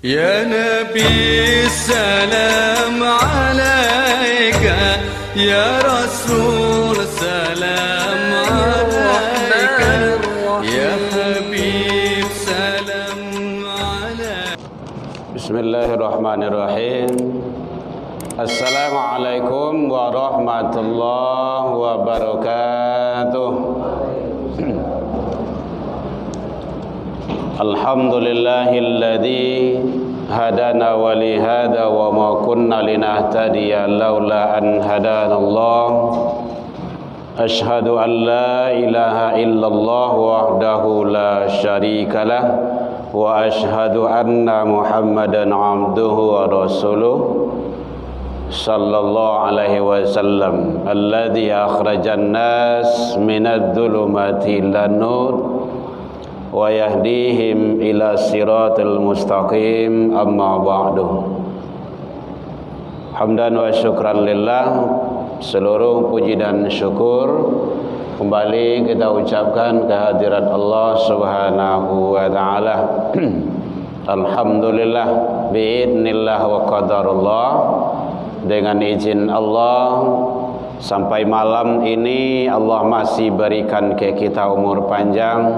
يا نبي السلام عليك يا رسول سلام عليك يا حبيب سلام عليك. بسم الله الرحمن الرحيم. Assalamualaikum warahmatullahi wabarakatuh. Alhamdulillahilladzi hadana wa li hada wa ma kunna linahtadiya laula an hadanallah. Ashhadu an la ilaha illallah wahdahu la syarikalah wa ashhadu anna Muhammadan abduhu wa rasuluh sallallahu alaihi wasallam alladzi akhrajan nas minadh dhulumati ilan nur wa yahdihim ila siratal mustaqim, amma ba'du. Hamdan wa syukran lillah, seluruh puji dan syukur kembali kita ucapkan kehadirat Allah Subhanahu wa taala. Alhamdulillah biidznillah wa qadarullah, dengan izin Allah sampai malam ini Allah masih berikan ke kita umur panjang,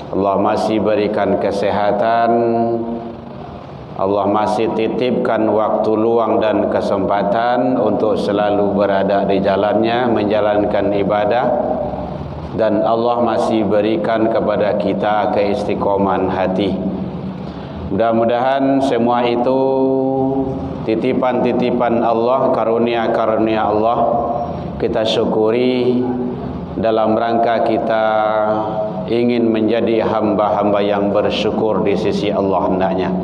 Allah masih berikan kesehatan, Allah masih titipkan waktu luang dan kesempatan untuk selalu berada di jalannya menjalankan ibadah, dan Allah masih berikan kepada kita keistiqomahan hati. Mudah-mudahan semua itu titipan-titipan Allah, karunia-karunia Allah, kita syukuri dalam rangka kita ingin menjadi hamba-hamba yang bersyukur di sisi Allah hendaknya.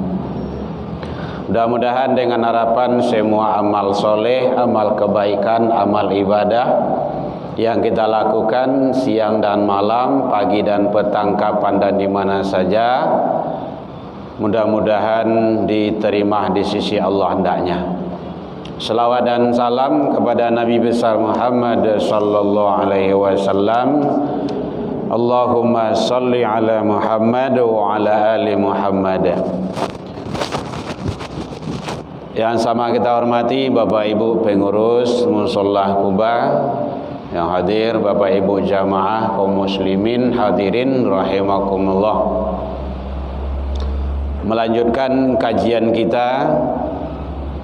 Mudah-mudahan dengan harapan semua amal soleh, amal kebaikan, amal ibadah yang kita lakukan siang dan malam, pagi dan petang, kapan dan di mana saja, mudah-mudahan diterima di sisi Allah hendaknya. Selawat dan salam kepada Nabi besar Muhammad sallallahu alaihi wasallam. Allahumma salli ala Muhammad wa ala ali Muhammad. Yang sama kita hormati Bapak Ibu pengurus Musholah Quba yang hadir, Bapak Ibu jamaah kaum muslimin hadirin rahimakumullah. Melanjutkan kajian kita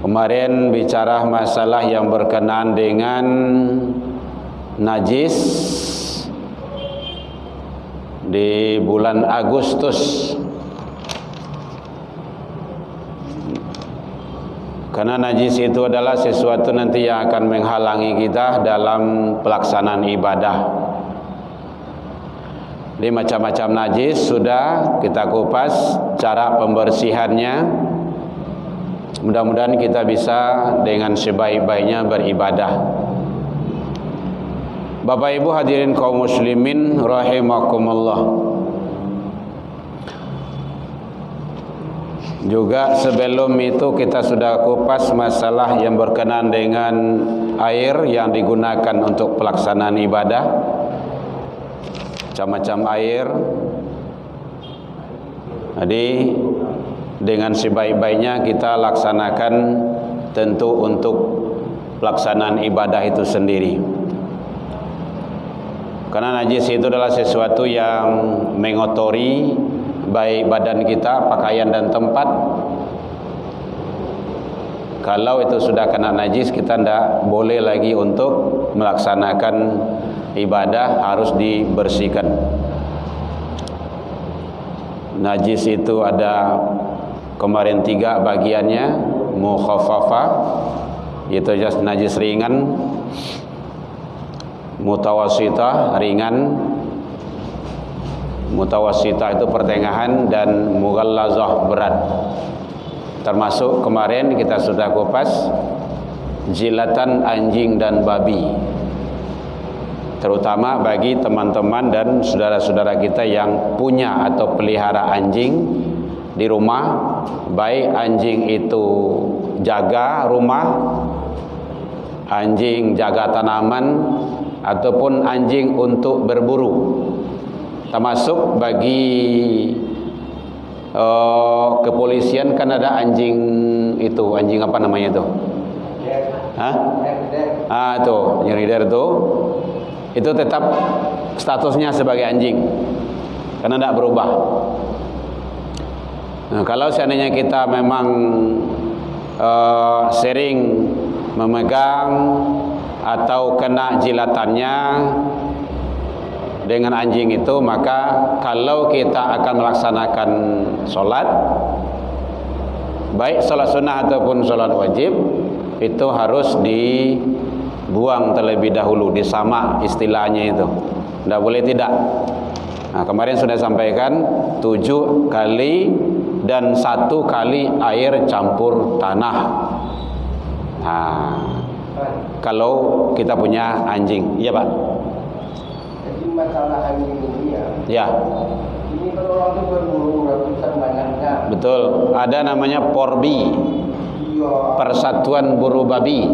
kemarin, bicara masalah yang berkenaan dengan najis di bulan Agustus. Karena najis itu adalah sesuatu nanti yang akan menghalangi kita dalam pelaksanaan ibadah. Jadi macam-macam najis sudah kita kupas cara pembersihannya. Mudah-mudahan kita bisa dengan sebaik-baiknya beribadah. Bapak Ibu hadirin kaum muslimin rahimakumullah. Juga sebelum itu kita sudah kupas masalah yang berkenaan dengan air yang digunakan untuk pelaksanaan ibadah. Macam-macam air. Jadi dengan sebaik-baiknya kita laksanakan tentu untuk pelaksanaan ibadah itu sendiri. Karena najis itu adalah sesuatu yang mengotori baik badan kita, pakaian dan tempat. Kalau itu sudah kena najis, kita tidak boleh lagi untuk melaksanakan ibadah, harus dibersihkan. Najis itu ada kemarin 3 bagiannya. Mukhaffafah, yaitu najis ringan, mutawassithah ringan, mutawassithah itu pertengahan, dan mughallazah berat. Termasuk kemarin kita sudah kupas jilatan anjing dan babi, terutama bagi teman-teman dan saudara-saudara kita yang punya atau pelihara anjing di rumah, baik anjing itu jaga rumah, anjing jaga tanaman, ataupun anjing untuk berburu. Termasuk bagi kepolisian kan ada anjing itu, anjing apa namanya itu? Hah? Tuh, anjing rider itu tetap statusnya sebagai anjing karena tidak berubah. Nah, kalau seandainya kita memang sering memegang atau kena jilatannya dengan anjing itu, maka kalau kita akan melaksanakan sholat, baik sholat sunnah ataupun sholat wajib, itu harus dibuang terlebih dahulu, disamak istilahnya itu, tidak boleh tidak. Nah, kemarin sudah sampaikan 7 kali dan 1 kali air campur tanah. Nah, kalau kita punya anjing, iya Pak. Jadi masalah anjing ini Ya. Ini kalau orang itu berburu ratusan banyaknya. Betul. Ada namanya Porbi, Persatuan Buru Babi.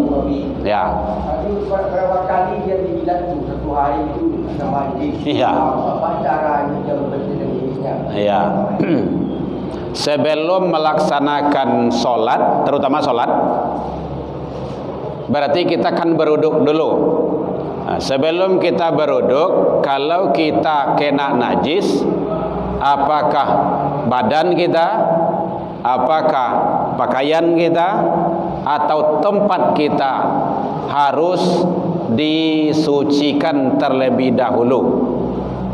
Ya. Tapi berapa kali dia dijilat tuh 1 hari itu sama anjing. Iya. Apa caranya dia membersihkan dirinya? Iya. Sebelum melaksanakan sholat, terutama sholat, berarti kita kan beruduk dulu. Nah, sebelum kita beruduk, kalau kita kena najis, apakah badan kita, apakah pakaian kita, atau tempat kita harus disucikan terlebih dahulu?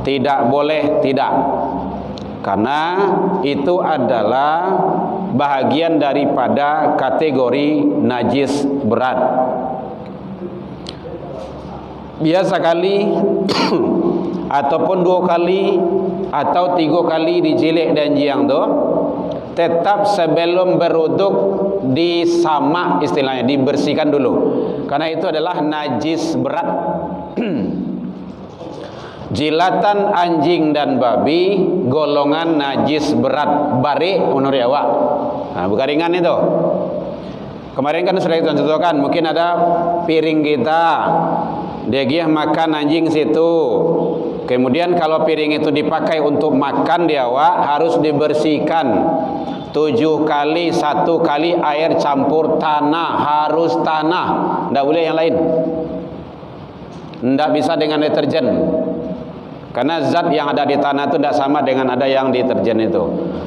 Tidak boleh tidak, karena itu adalah bahagian daripada kategori najis berat. Biasa kali ataupun 2 kali atau 3 kali dijilik dan jiang tu, tetap sebelum beruduk disamak, istilahnya dibersihkan dulu, karena itu adalah najis berat. Jilatan anjing dan babi golongan najis berat, barik menurut awak. Nah, bukan ringan itu. Kemarin kan sudah kita contohkan, mungkin ada piring kita, dia makan anjing situ. Kemudian kalau piring itu dipakai untuk makan dia awak, harus dibersihkan 7 kali, 1 kali air campur tanah, harus tanah, tidak boleh yang lain. Tidak bisa dengan deterjen, karena zat yang ada di tanah itu tidak sama dengan ada yang deterjen itu.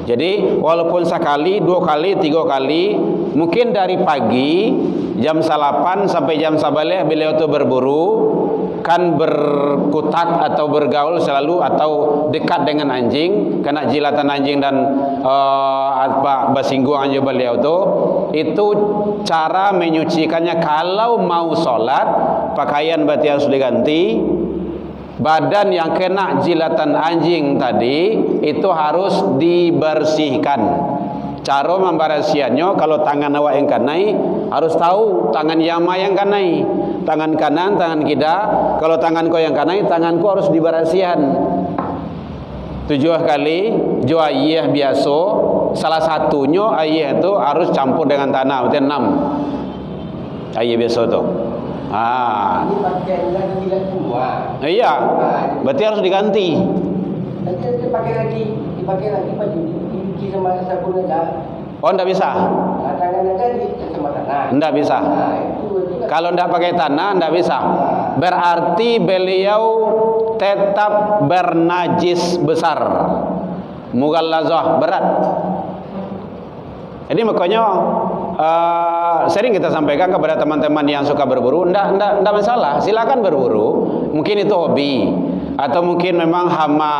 Jadi walaupun sekali, 2 kali, 3 kali, mungkin dari pagi jam 8 sampai jam 11 beliau itu berburu, kan berkutak atau bergaul selalu atau dekat dengan anjing, kena jilatan anjing dan bersinggung anjing beliau itu cara menyucikannya. Kalau mau sholat, pakaian berarti harus diganti. Badan yang kena jilatan anjing tadi itu harus dibersihkan. Cara membersihannya, kalau tangan awak yang kanai, harus tahu tangan yama yang kanai, tangan kanan, tangan kida. Kalau tangan kau yang kanai, tanganku harus dibersihan 7 kali. Jo ayah biasa, salah satunya ayah itu harus campur dengan tanah, berarti 6 ayah biasa tu. Ini pakaiannya dijilat semua. Iya, berarti harus diganti. Nanti dipakai lagi baju dicuci sama sabun aja. Oh, tidak bisa. Tangan aja dicuci sama tanah. Tidak bisa. Kalau tidak pakai tanah, tidak bisa. Berarti beliau tetap bernajis besar, mughallazah, berat. Jadi makanya sering kita sampaikan kepada teman-teman yang suka berburu, tidak masalah, silakan berburu. Mungkin itu hobi, atau mungkin memang hama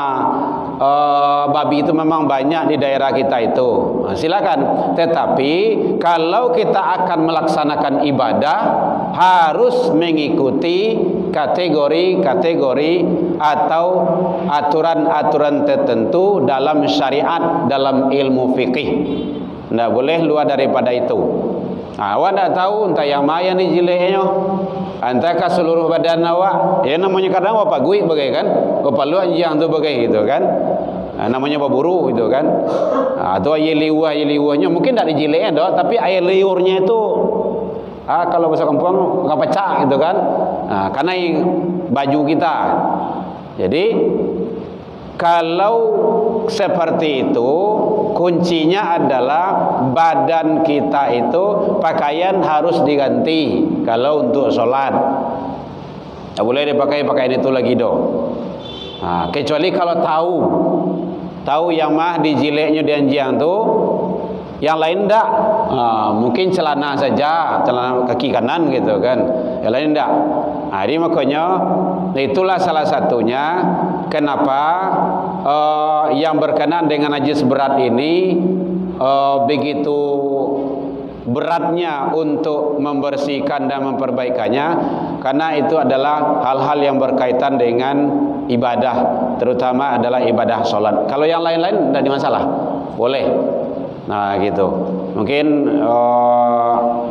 babi itu memang banyak di daerah kita itu, silakan. Tetapi kalau kita akan melaksanakan ibadah, harus mengikuti kategori-kategori atau aturan-aturan tertentu dalam syariat, dalam ilmu fikih. Tidak boleh luar daripada itu. Awak tidak tahu entah yang mana yang dijiliknya, entahkah seluruh badan awak. Ya namanya kadang apa gui bagai kan, apa lu anjing tu bagai gitu kan. Namanya baburu gitu kan. Atau air liurnya mungkin tidak dijiliknya doh, tapi air liurnya itu kalau bahasa kampung nggak pecah gitu kan. Karena baju kita. Jadi kalau seperti itu, kuncinya adalah badan kita itu pakaian harus diganti kalau untuk sholat. Tak boleh dipakai pakaian itu lagi do. Kecuali kalau tahu yang mah di jileknya dianjiang tu, yang lain enggak. Mungkin celana saja, celana kaki kanan gitu kan. Yang lain enggak. Jadi makanya itulah salah satunya kenapa yang berkenaan dengan najis berat ini begitu beratnya untuk membersihkan dan memperbaikannya, karena itu adalah hal-hal yang berkaitan dengan ibadah, terutama adalah ibadah sholat. Kalau yang lain-lain tidak ada masalah, boleh. Nah gitu, mungkin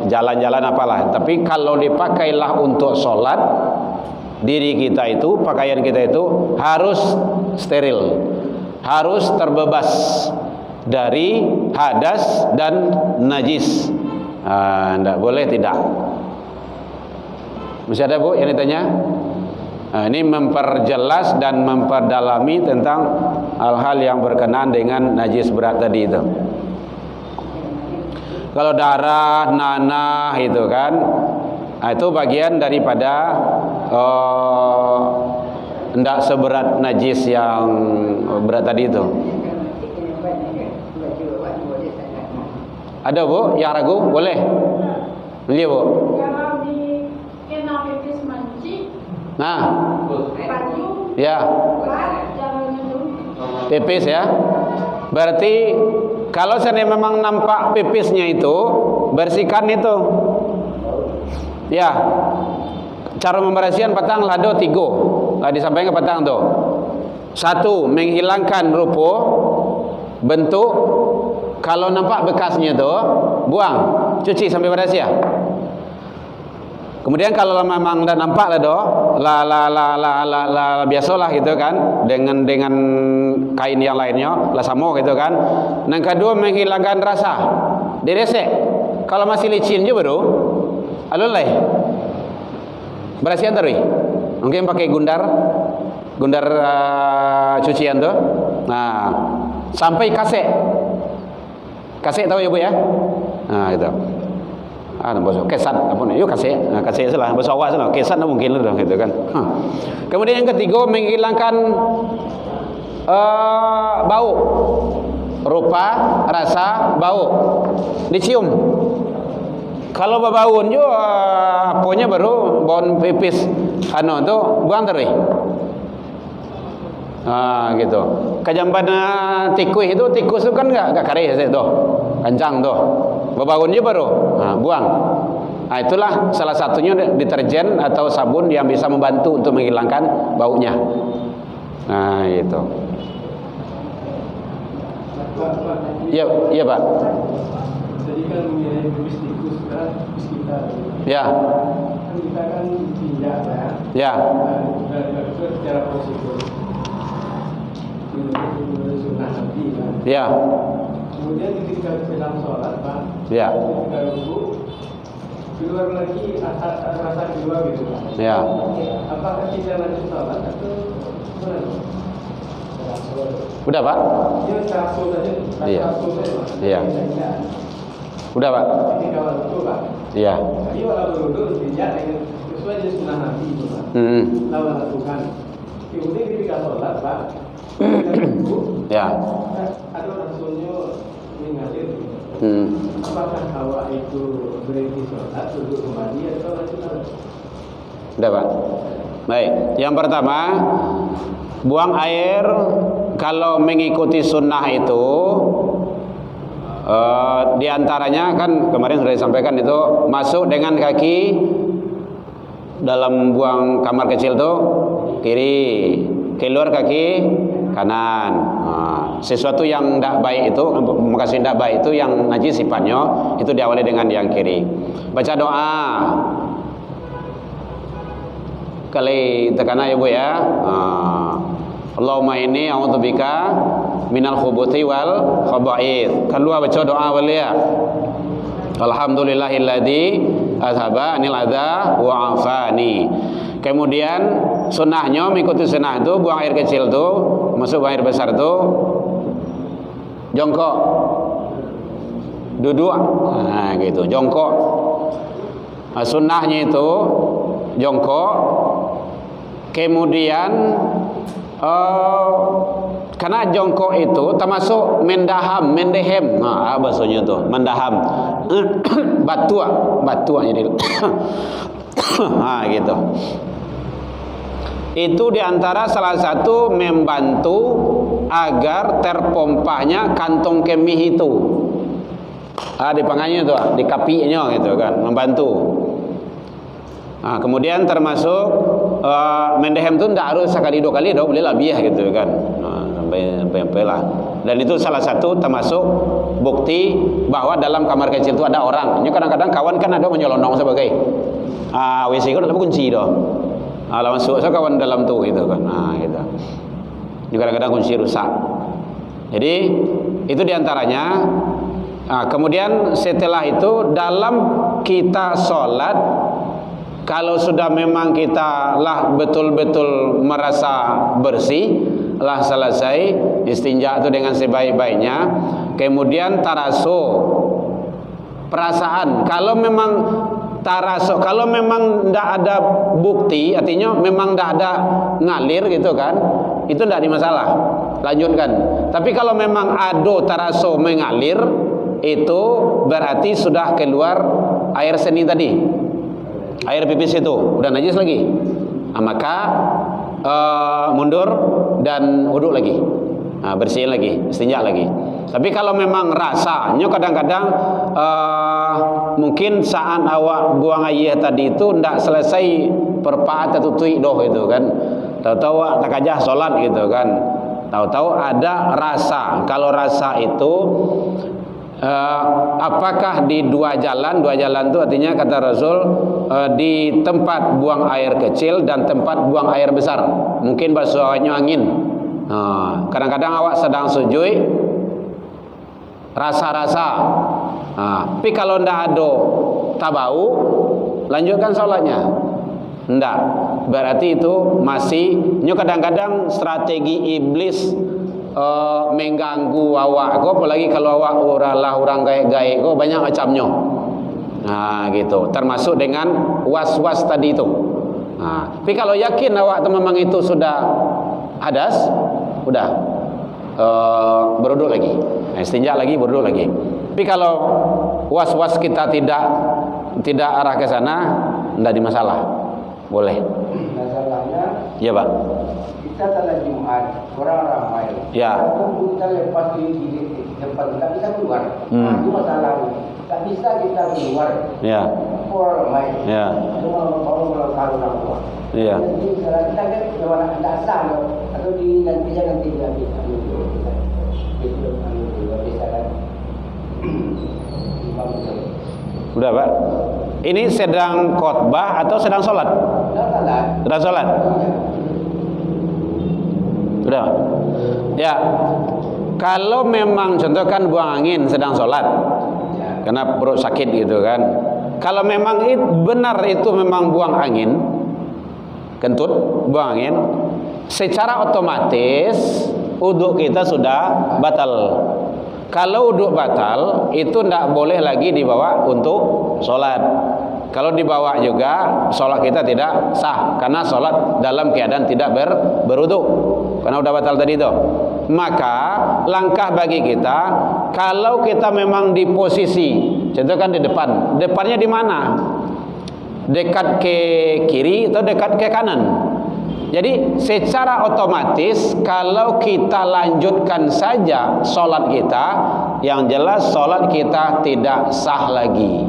jalan-jalan apalah. Tapi kalau dipakailah untuk sholat, diri kita itu, pakaian kita itu harus steril, harus terbebas dari hadas dan najis. Tidak boleh tidak. Masih ada bu yang ditanya? Ini memperjelas dan memperdalami tentang hal-hal yang berkenaan dengan najis berat tadi itu. Kalau darah, nanah itu kan, itu bagian daripada tidak seberat najis yang berat tadi itu. Ada bu yang ragu? Boleh. Beli bu. Kalau di kena pipis manci, Nah, baju, ya, jangan itu. pipis ya. Berarti kalau seandainya memang nampak pipisnya itu, bersihkan itu. Ya. Cara membersihkan petang lado 3. Lah disampaikan ke petang tuh. 1, menghilangkan rupa, bentuk. Kalau nampak bekasnya tuh, buang, cuci sampai bersih ya. Kemudian kalau memang dah nampak lah doh, biasalah gitu kan, dengan kain yang lainnya, lah sama gitu kan. Yang kedua menghilangkan rasa, diresek. Kalau masih licin je baru, alulai. Bersihan terus. Mungkin pakai gundar cucian tuh. Nah, sampai kasek. Kasek tahu ya bu ya? Nah gitu. Bahasa kesat apa nih? Yuk kasek. Nah, kasek salah. Bahasa awak salah. Kesat mungkin lah gitu kan. Kemudian yang ketiga menghilangkan bau, rupa, rasa, bau, dicium. Kalau berbaun juga apanya baru bau pipis, tu buang terus. Gitu. Kejamban tikus itu kan enggak kare tu. Kencang tu. Berbaun je baru. Buang. Itulah salah satunya deterjen atau sabun yang bisa membantu untuk menghilangkan baunya. Itu. Iya, iya Pak. Jadi kan mengenai pipis tikus kan pipis kita. Ya. Kan kita kan tinjak ya. Ya. Dan secara prosedur. Itu sunnah Nabi kan. Ya. Kemudian ketika dalam sholat Pak. Ya. Ketika rukuk keluar lagi rasa kedua gitu Pak. Ya. Apakah kita lanjut sholat atau gimana? Udah Pak? Dia rasul saja. Iya. Rasul saja. Iya. Udah Pak? Ketika waktu Pak. Iya. Jadi walaupun duduk tinjak dengan sesuai dengan sunnah Nabi itu Pak. Lawan lakukan. Kemudian ketika sholat Pak. Ya. Ada rasulnya mengalir. Apakah hawa itu berhenti sholat duduk kembali atau lanjut sholat? Udah Pak. Baik. Yang pertama, buang air kalau mengikuti sunnah itu diantaranya kan kemarin sudah disampaikan itu masuk dengan kaki dalam buang kamar kecil tuh kiri, keluar kaki kanan. Sesuatu yang tidak baik itu, makasih tidak baik itu yang najis sifatnya itu diawali dengan yang kiri. Baca doa. Kali tekana ya bu ya. Allahumma inni a'udzubika minal khubuthi wal khaba'ith. Kedua baca doa wali ya. Alhamdulillahilladzi azhaba anil adza wa afani. Kemudian sunnahnya mengikuti sunnah itu buang air kecil tuh, masuk buang air besar tuh jongkok, duduk, nah gitu, jongkok. Sunnahnya itu jongkok, kemudian karena jongkok itu termasuk mendehem, nah bahasanya itu mendaham, batu jadi, nah gitu. Itu diantara salah satu membantu agar terpompanya kantong kemih itu. Di panganya itu, di kapinya gitu kan, membantu. Nah, kemudian termasuk mendehem itu tidak harus sekali 2 kali, boleh lebih gitu kan. Nah, sampai lah. Dan itu salah satu termasuk bukti bahwa dalam kamar kecil itu ada orang. Ini kadang-kadang kawan kan ada menyelonong sebagai WC itu ada kunci doh. Kalau masuk saya kawan dalam tuh gitu kan. Nah, gitu. Ini kadang-kadang kunci rusak. Jadi itu diantaranya. Nah, kemudian setelah itu dalam kita sholat, kalau sudah memang kita lah betul-betul merasa bersih, lah selesai istinja itu dengan sebaik-baiknya, kemudian taraso perasaan. Kalau memang taraso, kalau memang tidak ada bukti, artinya memang tidak ada ngalir gitu kan, itu tidak ada masalah, lanjutkan. Tapi kalau memang ada taraso mengalir, itu berarti sudah keluar air seni tadi, air pipis itu udah najis lagi. Nah, maka mundur dan wudhu lagi, bersihin lagi, istinja lagi. Tapi kalau memang rasanya kadang-kadang mungkin saat awak buang air tadi itu tidak selesai perpaat atau tuik doh itu kan, tahu-tahu tak aja sholat gitu kan, tahu-tahu ada rasa. Kalau rasa itu apakah di dua jalan itu artinya kata Rasul di tempat buang air kecil dan tempat buang air besar. Mungkin bahasanya angin. Kadang-kadang awak sedang sujud rasa-rasa. Tapi kalau ndak ada tabau, lanjutkan sholatnya. Ndak. Berarti itu masih. Kadang-kadang strategi iblis mengganggu awak kok, apalagi kalau awak orang gaek kok banyak macamnya. Nah gitu, termasuk dengan was-was tadi itu. Tapi kalau yakin awak memang itu sudah hadas, udah berwudu lagi, istinja lagi, berwudu lagi. Tapi kalau was-was kita tidak arah ke sana, tidak ada masalah, boleh. Masalahnya, ya Pak, kita salat Jumat, orang ramai. Ya. Kita lepas di tempat, tak bisa keluar. Itu masalahnya. Tak bisa kita keluar. Ya. Orang ramai. Ya. Cuma kalau orang tua. Iya. Jadi kalau kita kan memang tidak sah atau di nanti lagi. Itu bisa kan. Udah Pak. Ini sedang khotbah atau sedang sholat? Sedang sholat. Udah. Ya. Kalau memang contohkan buang angin sedang sholat, karena perut sakit gitu kan. Kalau memang benar itu memang buang angin, kentut, buang angin, secara otomatis uduk kita sudah batal. Kalau uduk batal, itu tidak boleh lagi dibawa untuk sholat. Kalau dibawa juga, sholat kita tidak sah, karena sholat dalam keadaan tidak beruduk, karena udah batal tadi itu. Maka langkah bagi kita, kalau kita memang di posisi, contohkan di depan, depannya di mana? Dekat ke kiri atau dekat ke kanan? Jadi secara otomatis kalau kita lanjutkan saja sholat kita, yang jelas sholat kita tidak sah lagi.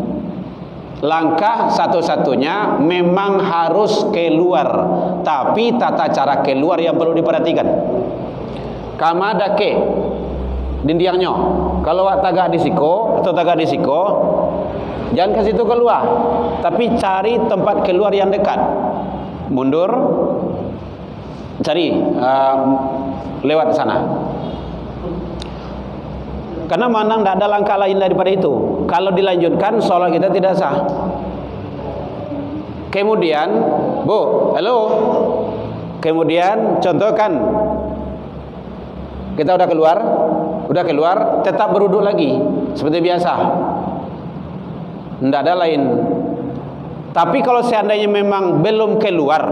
Langkah satu-satunya memang harus keluar, tapi tata cara keluar yang perlu diperhatikan. Kama dake dindiangnya, kalau tagak di siko atau tagak di siko, jangan ke situ keluar, tapi cari tempat keluar yang dekat. Mundur, cari lewat sana. Karena mana tidak ada langkah lain daripada itu. Kalau dilanjutkan, sholat kita tidak sah. Kemudian, Bu, halo. Kemudian, contohkan, kita udah keluar, udah keluar tetap berwudu lagi seperti biasa. Tidak ada lain. Tapi kalau seandainya memang belum keluar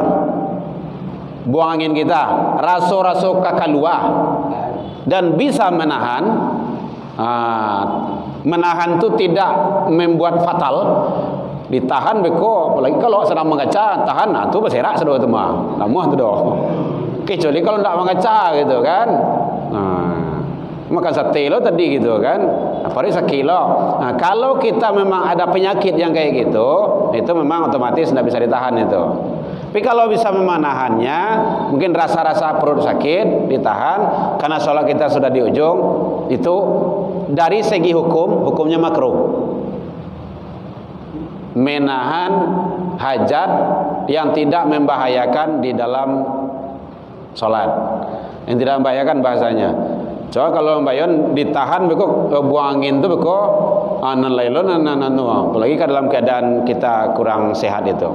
buang angin kita, raso-raso keluar dan bisa menahan, menahan itu tidak membuat fatal, ditahan beko. Apalagi kalau sedang mengaca, tahan, nah itu berserak sudah itu mah, namuh itu doh. Kecuali kalau tidak mengaca gitu kan, makan sate lo tadi gitu kan, apalagi sekilo. Nah, kalau kita memang ada penyakit yang kayak gitu, itu memang otomatis tidak bisa ditahan itu. Tapi kalau bisa menahannya, mungkin rasa-rasa perut sakit ditahan, karena sholat kita sudah di ujung, itu dari segi hukumnya makruh. Menahan hajat yang tidak membahayakan di dalam sholat, yang tidak membahayakan bahasanya. Coba kalau membahayakan ditahan beko, buang angin itu beko apalagi dalam keadaan kita kurang sehat itu.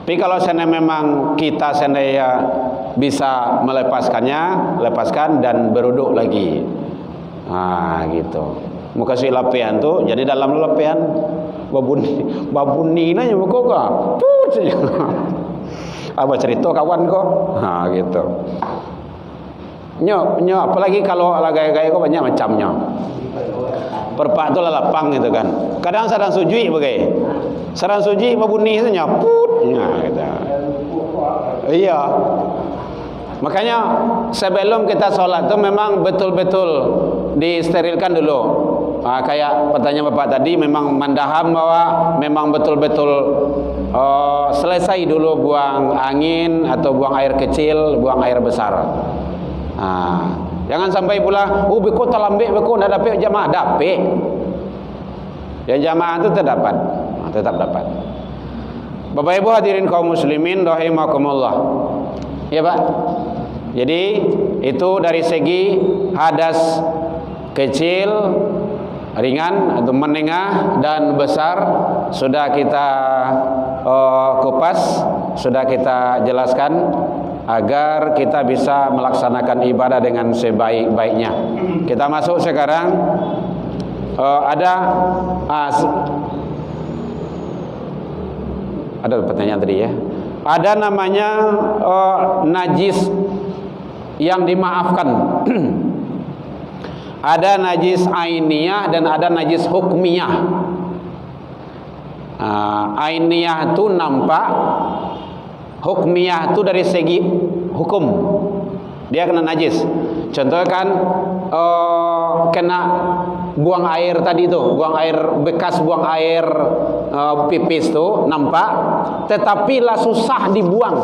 Tapi kalau seandainya memang kita seandainya bisa melepaskannya, lepaskan dan berwudu lagi. Gitu. Muka si lapian tu jadi dalam lapian babuni nanya beko ka. Apa cerita kawan kok? Gitu. Nyok, apalagi kalau gaya-gaya kok banyak macamnya. Perpak tu lapang gitu kan. Kadang sedang sujui bagai. Sedang sujui babuni tu nyaput. Gitu. Iya. Makanya sebelum kita sholat tu memang betul-betul disterilkan dulu. Kayak pertanyaan Bapak tadi, memang mendaham bahwa memang betul-betul selesai dulu buang angin atau buang air kecil, buang air besar. Jangan sampai pula beko talambek beko ndak dapat jamaah, dapat. Ya jamaah itu terdapat, tetap dapat. Bapak Ibu hadirin kaum muslimin rahimakumullah. Ya Pak. Jadi itu dari segi hadas kecil, ringan atau menengah dan besar sudah kita kupas, sudah kita jelaskan agar kita bisa melaksanakan ibadah dengan sebaik-baiknya. Kita masuk sekarang ada pertanyaan tadi ya. Ada namanya najis yang dimaafkan. Ada najis ainiyah dan ada najis hukmiyah. Ainiyah itu nampak, hukmiyah itu dari segi hukum dia kena najis. Contohnya kan kena buang air tadi itu, buang air bekas, buang air pipis itu nampak, tetapi lah susah dibuang.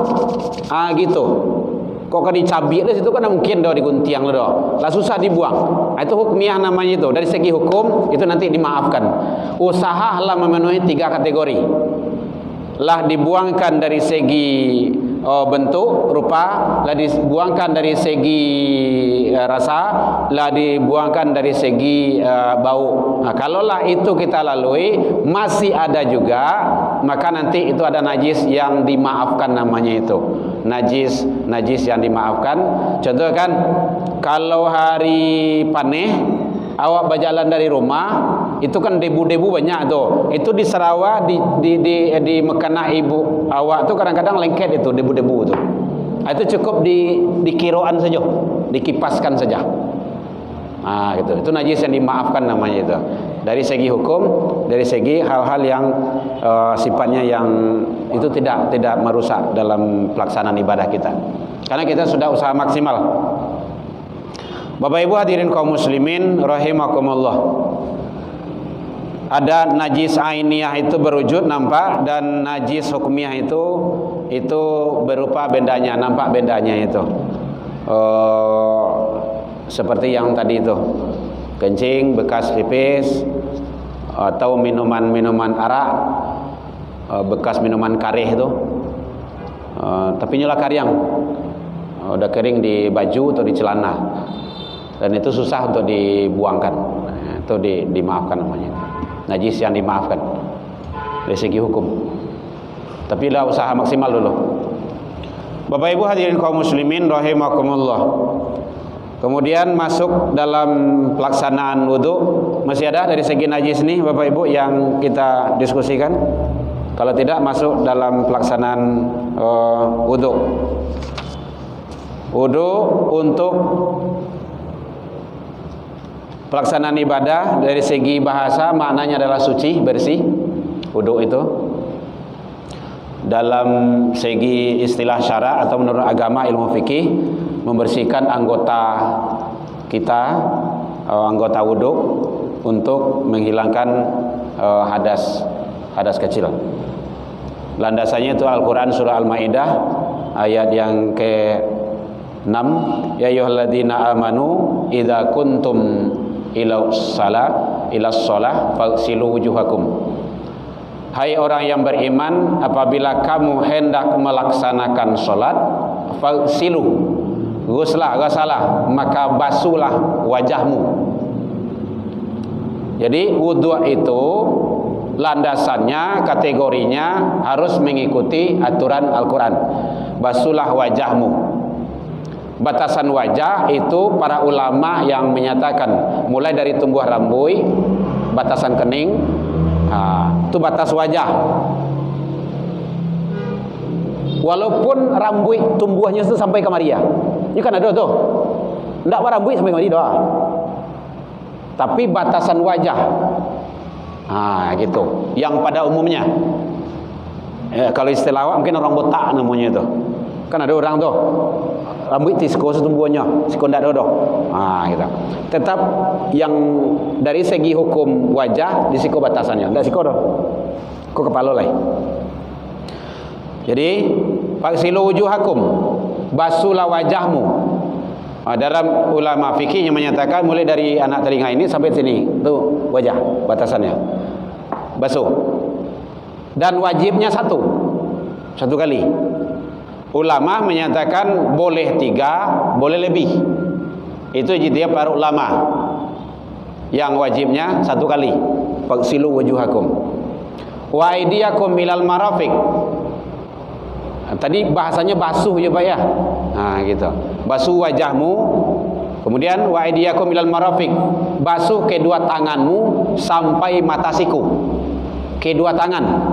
Gitu. Kok kan dicabik dari situ kan mungkin dah diguntiang dah. Lah susah dibuang. Itu hukmiyah namanya itu. Dari segi hukum itu nanti dimaafkan. Usahalah memenuhi 3 kategori. Lah dibuangkan dari segi bentuk, rupa, lah dibuangkan dari segi rasa, lah dibuangkan dari segi bau. Nah, kalaulah itu kita lalui masih ada juga, maka nanti itu ada najis yang dimaafkan namanya itu. Najis yang dimaafkan. Contoh kan kalau hari paneh awak berjalan dari rumah, itu kan debu-debu banyak tuh. Itu di Sarawak, di mekana ibu awak tuh kadang-kadang lengket itu debu-debu tuh. Itu cukup di kiroan saja, dikipaskan saja. Gitu. Itu najis yang dimaafkan namanya itu. Dari segi hukum, dari segi hal-hal yang sifatnya yang itu tidak merusak dalam pelaksanaan ibadah kita. Karena kita sudah usaha maksimal. Bapak Ibu hadirin kaum muslimin rahimakumullah. Ada najis ainiyah itu berwujud nampak, dan najis hukmiyah itu berupa bendanya, nampak bendanya itu. Seperti yang tadi itu, kencing, bekas pipis, atau minuman arak, bekas minuman kareh itu. Tapi nyala karyang, udah kering di baju atau di celana, dan itu susah untuk dibuangkan. Itu dimaafkan namanya. Najis yang dimaafkan dari segi hukum. Tapi lah usaha maksimal dulu. Bapak Ibu hadirin kaum muslimin rahimakumullah. Kemudian masuk dalam pelaksanaan wudu, masih ada dari segi najis nih Bapak Ibu yang kita diskusikan? Kalau tidak, masuk dalam pelaksanaan wudu. Wudu untuk pelaksanaan ibadah dari segi bahasa maknanya adalah suci, bersih. Wudu itu dalam segi istilah syara atau menurut agama ilmu fikih, membersihkan anggota kita, anggota wudu untuk menghilangkan hadas kecil. Landasannya itu Al-Quran surah Al-Maidah ayat yang ke-6, ya ayyuhalladzina amanu idza kuntum ila shalah faghsilu wujuhakum. Hai orang yang beriman, apabila kamu hendak melaksanakan salat, faghsilu, ghasalah, maka basuhlah wajahmu. Jadi wudu itu landasannya, kategorinya harus mengikuti aturan Al-Quran. Basuhlah wajahmu. Batasan wajah itu para ulama yang menyatakan mulai dari tumbuh rambut, batasan kening, itu batas wajah. Walaupun rambut tumbuhnya itu sampai ke Maria, ini kan ada tuh, tidak rambut sampai ke Maria doa. Tapi batasan wajah, gitu. Yang pada umumnya, kalau istilah awak mungkin orang botak namanya itu. Kan ada orang tuh rambut tisko setumbuhnya, siko ndak ada. Gitu. Tetap yang dari segi hukum wajah di siko batasannya, ndak siko doh. Kok kepala lah. Jadi faghsilu wujuhakum, basuhlah wajahmu. Dalam ulama fikih yang menyatakan mulai dari anak telinga ini sampai sini, tuh wajah batasannya. Basuh. Dan wajibnya satu kali. Ulama menyatakan boleh 3, boleh lebih. Itu ijtihad para ulama. Yang wajibnya 1 kali. Faghsilu wujuhakum wa aydiyakum ilal marafiq. Tadi bahasanya basuh ya Pak ya. Gitu. Basuh wajahmu, kemudian wa aydiyakum ilal marafiq. Basuh kedua tanganmu sampai mata siku. Kedua tangan.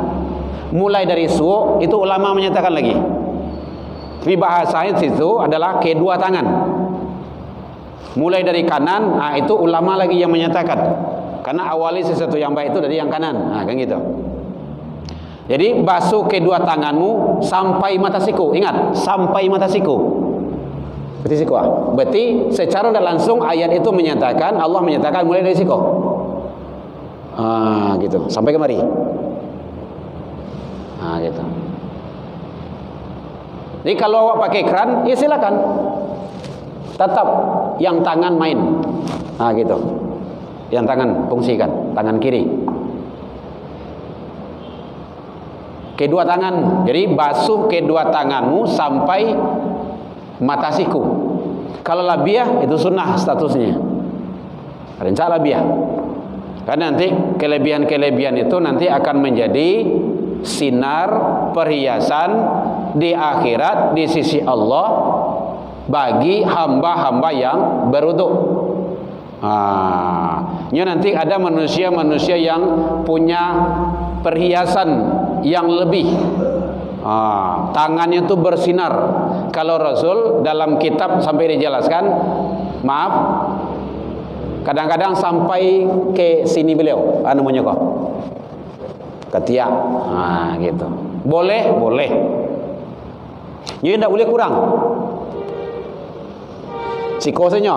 Mulai dari su, itu ulama menyatakan lagi. Tapi bahasanya itu adalah kedua tangan. Mulai dari kanan, itu ulama lagi yang menyatakan. Karena awali sesuatu yang baik itu dari yang kanan. Kan gitu. Jadi basuh kedua tanganmu sampai mata siku. Ingat, sampai mata siku. Berarti siku. Berarti secara dan langsung ayat itu menyatakan, Allah menyatakan mulai dari siku. Gitu. Sampai kemari. Gitu. Jadi kalau awak pakai keran, ya silakan. Tetap yang tangan main. Gitu. Yang tangan fungsikan, tangan kiri. Kedua tangan. Jadi basuh kedua tanganmu sampai mata siku. Kalau labiah itu sunnah statusnya. Rencana labiah. Karena nanti kelebihan-kelebihan itu nanti akan menjadi sinar perhiasan di akhirat di sisi Allah bagi hamba-hamba yang berwudu. Nanti ada manusia-manusia yang punya perhiasan yang lebih. Tangannya itu bersinar. Kalau Rasul dalam kitab sampai dijelaskan, maaf, kadang-kadang sampai ke sini beliau, namanya kok ketiak. Gitu. Boleh. Jadi tidak boleh kurang. Sikosenya.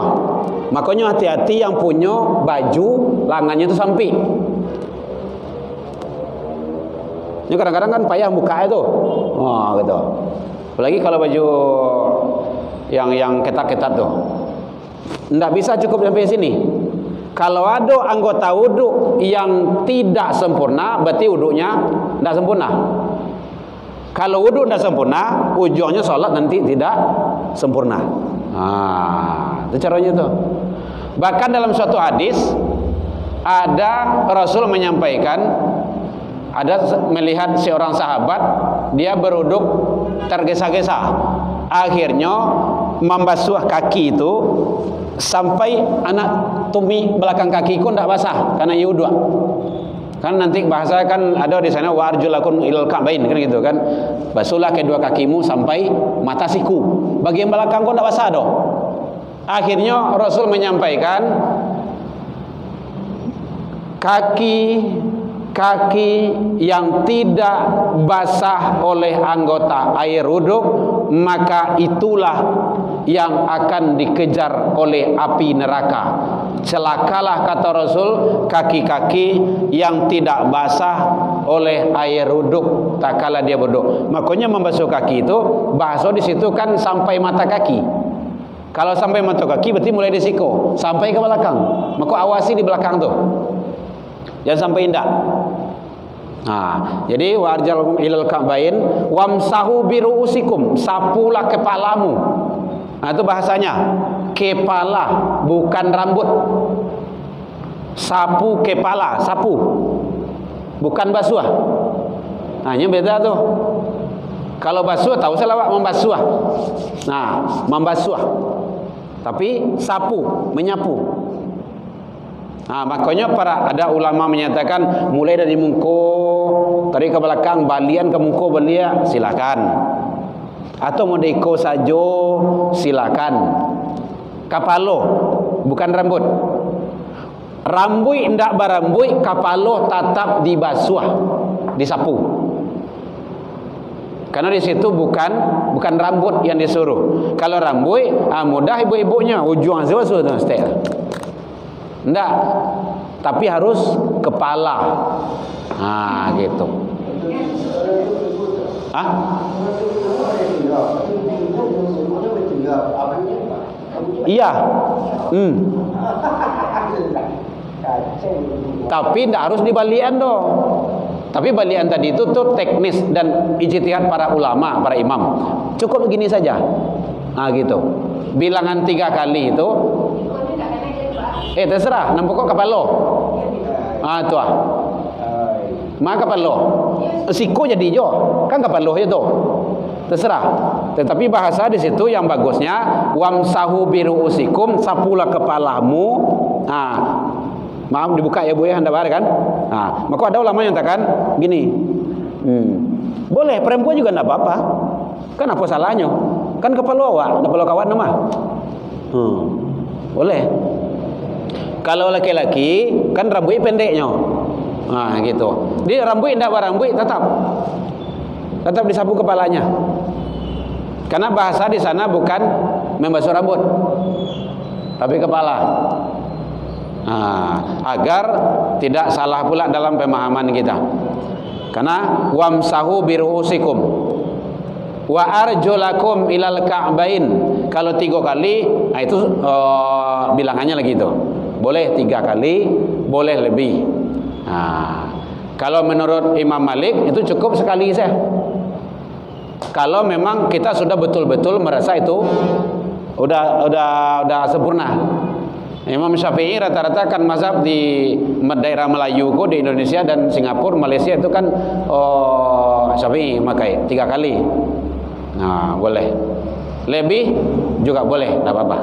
Makanya hati-hati yang punya baju lengannya itu sampai. Ini kadang-kadang kan payah buka itu. Gitu. Apalagi kalau baju yang ketat-ketat tuh. Tidak bisa cukup sampai sini. Kalau ada anggota wudu yang tidak sempurna, berarti wudunya tidak sempurna. Kalau wudu tidak sempurna, ujungnya sholat nanti tidak sempurna. Itu caranya tuh. Bahkan dalam suatu hadis ada Rasul menyampaikan, ada melihat seorang sahabat dia berwudu tergesa-gesa, akhirnya membasuh kaki itu sampai anak tumit belakang kakiku tidak basah karena ia wuduk. Kan nanti bahasa kan ada di sana wa arjulakum ilal ka'bain kan gitu kan. Basuhlah kedua kakimu sampai mata siku. Bagian belakang kau tidak basah doh. Akhirnya Rasul menyampaikan kaki yang tidak basah oleh anggota air wuduk, maka itulah yang akan dikejar oleh api neraka. Celakalah, kata Rasul, kaki-kaki yang tidak basah oleh air wuduk tak kala dia wuduk. Makanya membasuh kaki itu basuh di situ kan sampai mata kaki. Kalau sampai mata kaki berarti mulai di siku sampai ke belakang. Maka awasi di belakang tuh. Jangan sampai indah. Nah, jadi warjalakum ilal ka'bain wamsahu biruusikum, sapulah kepalamu. Nah, itu bahasanya kepala, bukan rambut. Sapu kepala, sapu, bukan basuh. Nah, ini beda tuh. Kalau basuh tahu saya lawak membasuh. Nah, membasuh. Tapi sapu, menyapu. Nah, makanya ada ulama menyatakan mulai dari mungko tarik ke belakang, balian ke mungko belia silakan. Atau modeko sajo silakan. Kapalo bukan rambut. Rambut ndak barambut, kapalo tetap dibasuh, disapu. Karena di situ bukan rambut yang disuruh. Kalau rambut, mudah ibu-ibunya ujung basuh tu stay. Enggak, tapi harus kepala. Nah, gitu. Hah? Iya. Tapi tidak harus di balian doh. Tapi balian tadi itu tuh teknis dan ijtihad para ulama, para imam. Cukup begini saja. Nah, gitu. Bilangan 3 kali itu terserah, nampak kok kapalo. Tu ah. Ma kapalo. Siku jadi jo. Kan kapalo itu. Terserah. Tetapi bahasa di situ yang bagusnya wamsahu biruusikum, sapulah kepalamu. Maaf dibuka ya Bu ya, Anda bahar kan? Maka ada ulama yang katakan gini. Boleh, perempuan juga enggak apa-apa. Kan apa salahnya? Kan kepala awak, kepala kawan mah. Boleh. Kalau laki-laki kan rambut pendeknya. Nah, gitu. Dia rambut enggak berambut tetap disapu kepalanya. Karena bahasa di sana bukan membasuh rambut, tapi kepala. Agar tidak salah pula dalam pemahaman kita. Karena wamsahu biruusikum wa arjulakum ilal ka'bain. Kalau 3 kali, itu bilangannya lagi itu. Boleh 3 kali, boleh lebih. Kalau menurut Imam Malik itu cukup sekali saja. Kalau memang kita sudah betul-betul merasa itu udah sempurna. Imam Syafi'i rata-rata kan mazhab di daerah Melayu di Indonesia dan Singapura, Malaysia itu kan Syafi'i makai 3 kali. Nah, boleh. Lebih juga boleh, tidak apa-apa.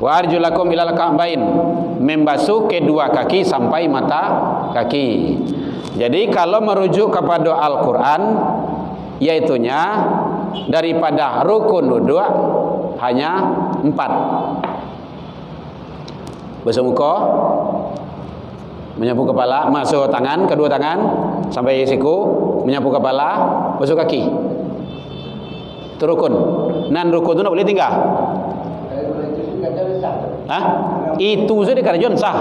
Wa arjulakum ilal ka'bain, membasuh kedua kaki sampai mata kaki. Jadi kalau merujuk kepada Al-Qur'an, yaitunya daripada rukun wudhu hanya 4. Basuh muka, menyapu kepala, masuk tangan, kedua tangan sampai siku, menyapu kepala, basuh kaki. Itu rukun. Nan rukun itu tidak boleh tinggal. Itu sudah dikatakan sah.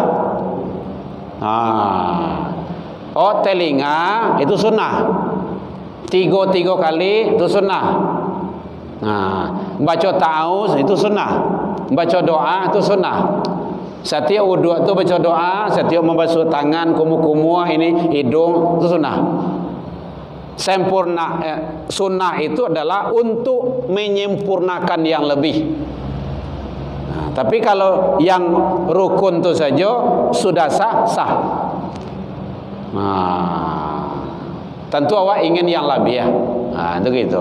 Telinga itu sunnah. 3 kali itu sunnah. Baca ta'awuz itu sunnah. Baca doa itu sunnah. Setiap wudhu itu baca doa, setiap membasuh tangan, kumu-kumu ini hidung itu sunnah. Sempurna sunnah itu adalah untuk menyempurnakan yang lebih. Tapi kalau yang rukun itu saja sudah sah. Tentu awak ingin yang lebih ya. Itu gitu.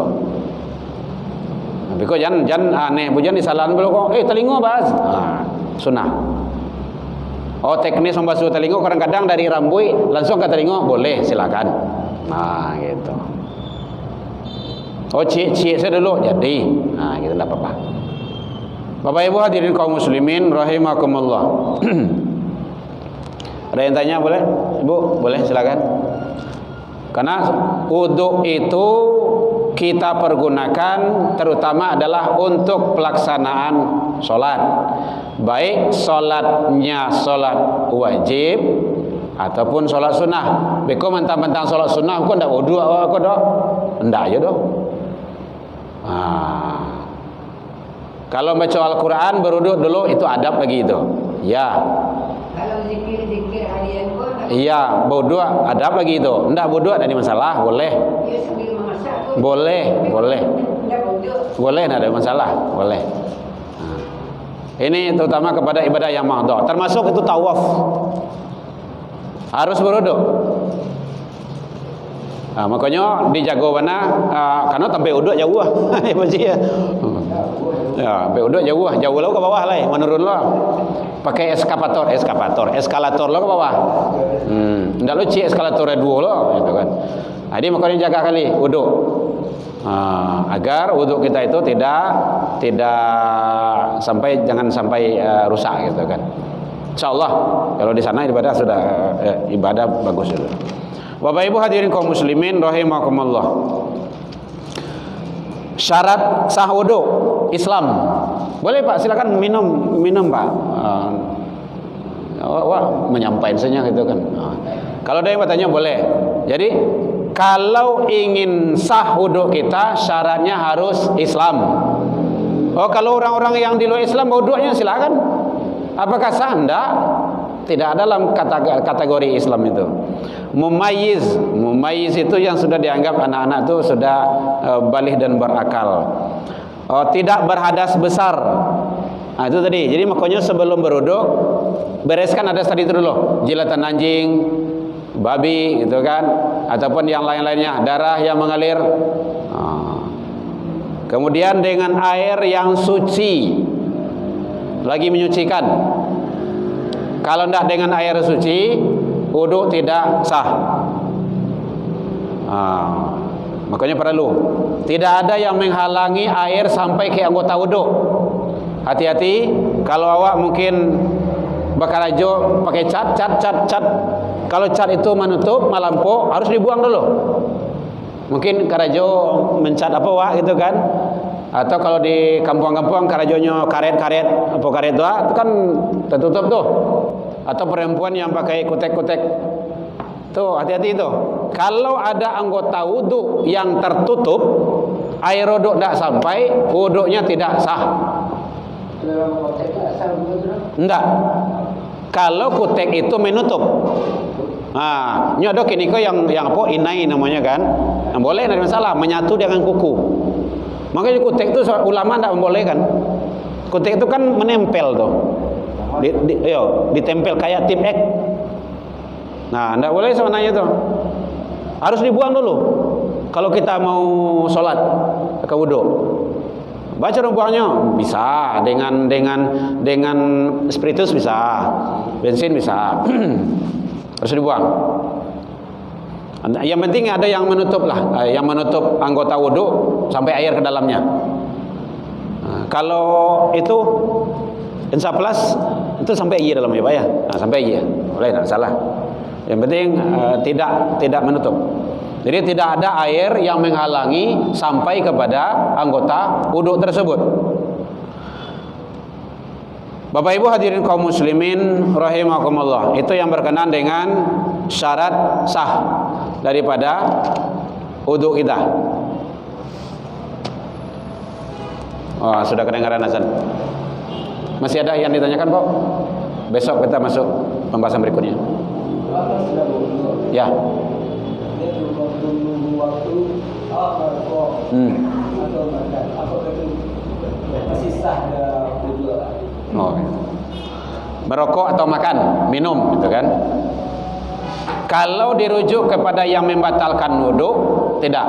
Tapi kok jangan aneh, bujan disalahan belum kok. Telingo bahas. Sunnah. Oh, teknis membasuh telingo kadang-kadang dari rambut langsung ke telingo boleh, silakan. Nah, gitu. Oh, cik saya dulu jadi. Nah, gitu enggak apa-apa. Bapak Ibu hadirin kaum muslimin rahimakumullah. Ada yang tanya boleh? Ibu, boleh silakan. Karena wudu itu kita pergunakan terutama adalah untuk pelaksanaan sholat, baik sholatnya sholat wajib ataupun sholat sunnah. Beko mentang-mentang sholat sunnah kok ndak wudu kok dok? Ndak aja dok. Kalau baca Al-Quran berwudu dulu itu adab lagi itu. Ya. Kalau zikir harian pun Iya, wudu adab lagi itu. Ndak wudu ada di masalah, boleh. ya sambil memasak pun Boleh. enggak bodoh. Boleh, tidak ada masalah, boleh. Ini terutama kepada ibadah yang mahdhur. Termasuk itu tawaf. Harus berwudu. Makanya dijago mana karena sampai wudu jauh ah. Ya, sampai wudu jauh lo ke bawah lah, menurun lo. Pakai eskalator lo ke bawah. Ndak lo cik eskalatornya dua lo, gitu kan. Jadi makanya jaga kali wudu. Agar wudu kita itu jangan sampai rusak gitu kan. Insyaallah kalau di sana ibadah sudah ibadah bagus itu. Bapak Ibu hadirin kaum muslimin rahimakumullah. Syarat sah wudu Islam. Boleh Pak, silakan minum Pak. Menyampaikan saja gitu kan. Kalau ada yang bertanya boleh. Jadi kalau ingin sah wudu kita syaratnya harus Islam. Oh, kalau orang-orang yang di luar Islam wudunya silakan. Apakah sah? Enggak. Tidak dalam kategori Islam itu. Mumayyiz itu yang sudah dianggap anak-anak itu sudah baligh dan berakal. Oh, tidak berhadas besar. Nah, itu tadi. Jadi makanya sebelum berwudu bereskan hadas tadi itu dulu. Jilatan anjing, babi gitu kan, ataupun yang lain-lainnya, darah yang mengalir. Kemudian dengan air yang suci, lagi menyucikan. Kalau tidak dengan air suci, wudu tidak sah. Makanya perlu. Tidak ada yang menghalangi air sampai ke anggota wudu. Hati-hati kalau awak mungkin bakal ajo pakai cat. Kalau cat itu menutup melampu harus dibuang dulu. Mungkin karajo mencat apa wak gitu kan? Atau kalau di kampung-kampung karajonya karet itu kan tertutup tuh. Atau perempuan yang pakai kutek-kutek tuh, hati-hati itu. Kalau ada anggota wudu yang tertutup, air wudu tidak sampai, wudunya tidak sah. Enggak. Kalau kutek itu menutup. Nyodok ini kok yang apa inai namanya kan? Yang boleh, tidak ada masalah, menyatu dengan kuku. Makanya kutek itu ulama tidak membolehkan. Kutek itu kan menempel tuh. Ditempel kayak tim X. Nah, tidak boleh sebenarnya tuh. Harus dibuang dulu. Kalau kita mau sholat ke wudu. Baca buangnya bisa dengan spiritus bisa. Bensin bisa. Harus dibuang. Yang penting ada yang menutup lah, yang menutup anggota wudu sampai air ke dalamnya. Kalau itu insaplas itu sampai iya dalamnya Pak ya. Sampai iya. Boleh, tidak salah. Yang penting tidak menutup. Jadi tidak ada air yang menghalangi sampai kepada anggota wudu tersebut. Bapak Ibu hadirin kaum muslimin rahimakumullah. Itu yang berkenaan dengan syarat sah daripada wudu kita. Sudah kedengaran azan. Masih ada yang ditanyakan, Pak? Besok kita masuk pembahasan berikutnya. Ya. Merokok atau makan, minum gitu kan. Kalau dirujuk kepada yang membatalkan wudu, tidak.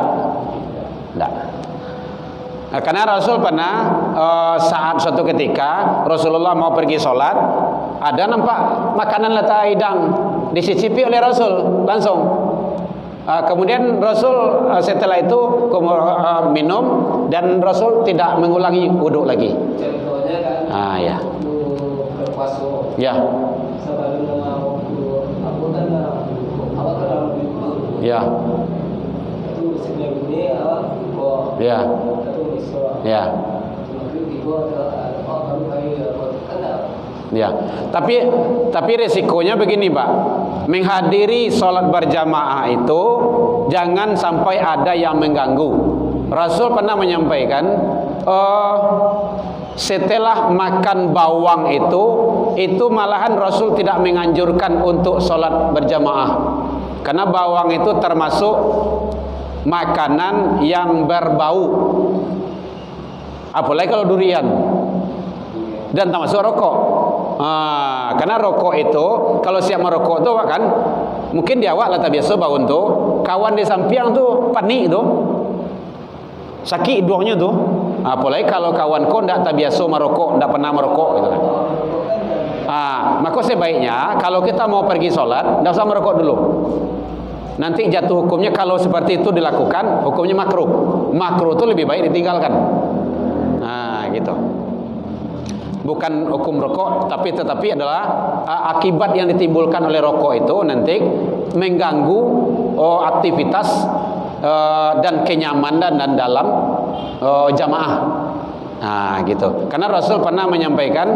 Karena Rasul pernah saat suatu ketika Rasulullah mau pergi sholat, ada nampak makanan letak hidang, disicipi oleh Rasul langsung. Kemudian Rasul setelah itu minum, dan Rasul tidak mengulangi wudhu lagi. Contohnya kan, Ya. berpuasa. Ya. Sebelum aku kan awak dalam itu. Ya. Itu sebelum ini awak buka. Ya. Itu bisa. Ya. Maghrib tiba baru kali kena. Ya, tapi resikonya begini, Pak. Menghadiri sholat berjamaah itu jangan sampai ada yang mengganggu. Rasul pernah menyampaikan, setelah makan bawang itu malahan Rasul tidak menganjurkan untuk sholat berjamaah, karena bawang itu termasuk makanan yang berbau, apalagi kalau durian, dan termasuk rokok. Karena rokok itu kalau siap merokok tuh kan, mungkin di awal lah tak biasa bau tuh, kawan di samping tuh panik tuh, sakit hidungnya tuh. Apalagi kalau kawan kau tak biasa merokok, tak pernah merokok gitu kan. Maka sebaiknya kalau kita mau pergi sholat, tak usah merokok dulu. Nanti jatuh hukumnya kalau seperti itu dilakukan, hukumnya makruh. Makruh itu lebih baik ditinggalkan. Gitu. Bukan hukum rokok, tetapi adalah akibat yang ditimbulkan oleh rokok itu nanti mengganggu aktivitas dan kenyamanan dan dalam jamaah. Gitu. Karena Rasul pernah menyampaikan,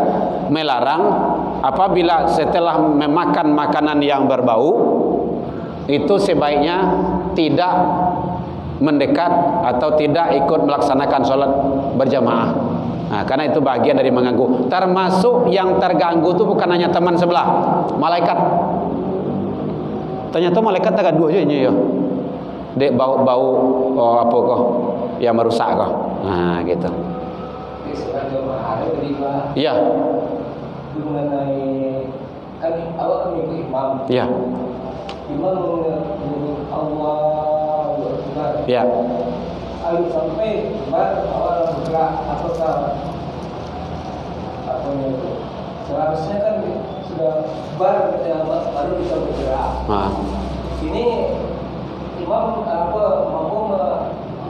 melarang apabila setelah memakan makanan yang berbau itu sebaiknya tidak mendekat atau tidak ikut melaksanakan sholat berjamaah. Karena itu bagian dari mengganggu. Termasuk yang terganggu itu bukan hanya teman sebelah, malaikat. Ternyata malaikat tak dua aja ini ya. Dek bau apa kok yang merusak kok. Gitu. Di sekarang jemaah ada terima. Iya. Mengenai kan awak kan ikut imam. Iya. Imam menyebut Allah Akbar. Iya. Lalu sampai awal bergerak apakah itu seharusnya kan sudah baru bisa bergerak. Ini imam mampu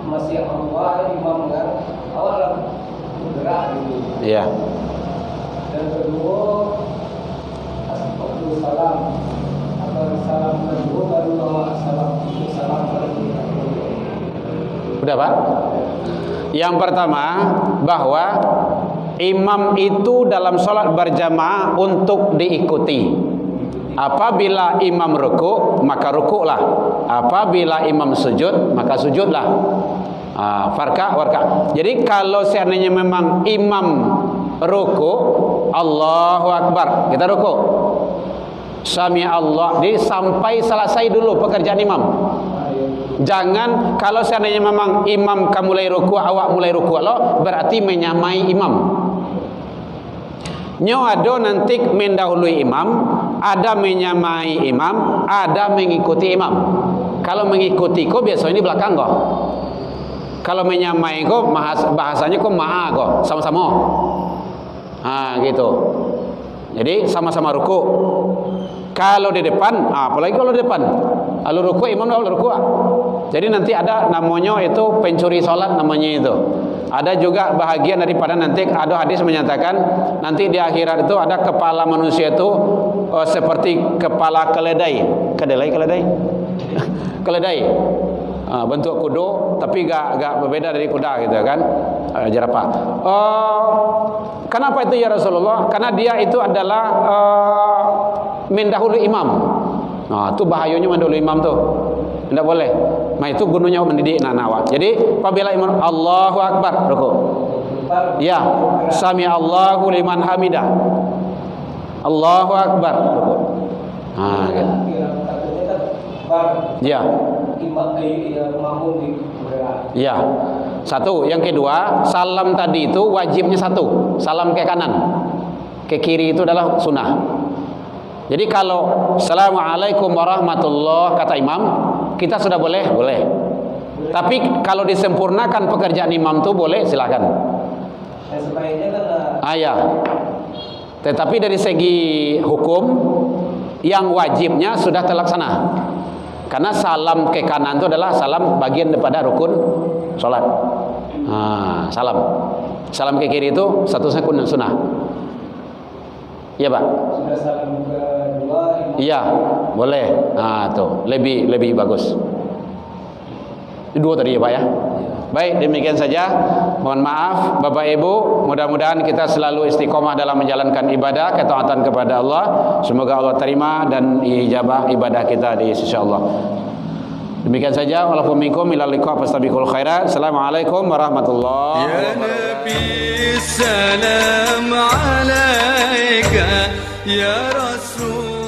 masih Allah imam kan awal bergerak gitu. Iya. Dan kedua waktu salam atau salam kedua baru bawa salam lagi. Udah, Pak? Yang pertama, bahwa imam itu dalam sholat berjamaah untuk diikuti. Apabila imam ruku', maka ruku'lah. Apabila imam sujud, maka sujudlah. Warka. Jadi kalau seandainya memang imam ruku', Allahu Akbar, kita ruku'. Sami Allah, jadi sampai selesai dulu pekerjaan imam. Jangan kalau seandainya memang imam kamu mulai ruku', awak mulai ruku' lo, berarti menyamai imam. Nyo ada nanti mendahului imam, ada menyamai imam, ada mengikuti imam. Kalau mengikuti kok biasanya di belakang kok. Kalau menyamai kok bahasanya kok ma'a kok, sama-sama. Gitu. Jadi sama-sama ruku'. Kalau di depan, apalagi kalau di depan, lalu ruku' imam lalu ruku'. Jadi nanti ada namanya itu pencuri sholat namanya itu. Ada juga bahagian daripada nanti ada hadis menyatakan nanti di akhirat itu ada kepala manusia itu seperti kepala keledai. Keledai. Bentuk kudu tapi gak berbeda dari kuda gitu kan. Jerapah. Kenapa itu ya Rasulullah? Karena dia itu adalah mendahului imam. Itu bahayanya mendahului imam tuh. Tidak boleh. Itu gunanya mendidik anak-anak. Jadi apabila imam Allahu Akbar ruku'. Ya, sami Allahu liman hamidah. Allahu Akbar ruku'. Gitu. Ya. Ya. Satu, yang kedua, salam tadi itu wajibnya satu, salam ke kanan. Ke kiri itu adalah sunnah. Jadi kalau Assalamualaikum warahmatullahi kata imam, kita sudah boleh? Boleh. Tapi kalau disempurnakan pekerjaan imam itu boleh, silakan. Sebaiknya kan Ya. Tetapi dari segi hukum, yang wajibnya sudah terlaksana. Karena salam ke kanan itu adalah salam bagian daripada rukun sholat. Salam. Salam ke kiri itu statusnya sunnah. Iya Pak? sudah salam kedua. Iya, boleh. Tuh, lebih bagus. Dua tadi ya Pak ya. Baik, demikian saja. Mohon maaf Bapak Ibu, mudah-mudahan kita selalu istiqomah dalam menjalankan ibadah, ketaatan kepada Allah. Semoga Allah terima dan ijabah ibadah kita di sisi Allah. Demikian saja, walaupun minkum ila liqa fastabiqul khairat. Assalamualaikum warahmatullahi wabarakatuh. Nabi salam alaika ya Rasul